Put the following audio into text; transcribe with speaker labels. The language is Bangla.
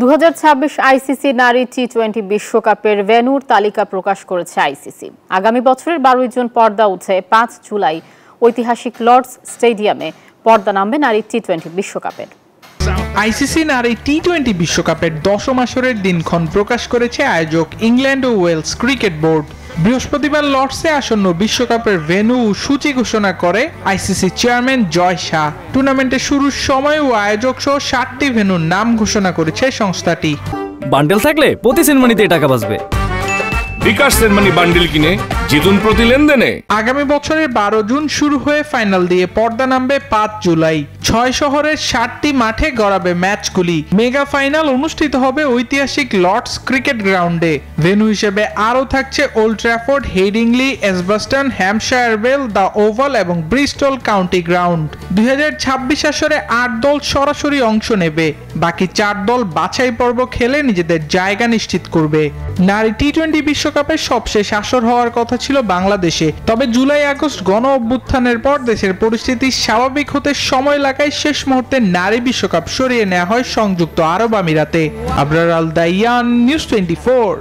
Speaker 1: 2026 আইসিসি নারী টি-20 বিশ্বকাপের ভেন্যুর তালিকা প্রকাশ করেছে আইসিসি। আগামী বছরের 12 জুন পর্দা উঠে 5 জুলাই ঐতিহাসিক লর্ডস স্টেডিয়ামে পর্দা নামবে নারী টি-20 বিশ্বকাপের।
Speaker 2: আইসিসি নারী টি-20 বিশ্বকাপের 10ম আসরের দিনক্ষণ প্রকাশ করেছে আয়োজক ইংল্যান্ড ও ওয়েলস ক্রিকেট বোর্ড। বৃহস্পতিবার লর্ডসে আসন্ন বিশ্বকাপের ভেন্যু ও সূচি ঘোষণা করে আইসিসি চেয়ারম্যান জয় শাহ। টুর্নামেন্টের শুরুর সময় ও আয়োজক সহ 7টি ভেন্যুর নাম ঘোষণা করেছে সংস্থাটি।
Speaker 3: বান্ডেল থাকলে প্রতি সেনমানিতে টাকা বাঁচবে।
Speaker 4: বিকাশ সেনমানি বান্ডেল কিনে জিতুন প্রতি লেনদেনে।
Speaker 2: আগামী বছরের 12 জুন শুরু হয়ে ফাইনাল দিয়ে পর্দা নামবে 5 জুলাই। 6 শহরের 7টি মাঠে গড়াবে ম্যাচগুলি। মেগা ফাইনাল অনুষ্ঠিত হবে ঐতিহাসিক লর্ডস ক্রিকেট গ্রাউন্ডে। ভেন্যু হিসেবে আরও থাকছে Old Trafford, Headingley, Edgbaston, Hampshire Vale, the Oval এবং ব্রিস্টল কাউন্টি গ্রাউন্ড। 2026 আসরে 8 দল সরাসরি অংশ নেবে। বাকি 4 দল বাছাই পর্ব খেলে নিজেদের জায়গা নিশ্চিত করবে। নারী টি-20 বিশ্বকাপের সবশেষ আসর হওয়ার কথা ছিল বাংলাদেশে, তবে জুলাই আগস্ট গণ অভ্যুত্থানের পর দেশের পরিস্থিতি স্বাভাবিক হতে সময় লাগায় শেষ মুহূর্তে নারী বিশ্বকাপ সরিয়ে নেওয়া হয় সংযুক্ত আরব আমিরাতে। আবরার আল দাইয়ান, নিউজ 24।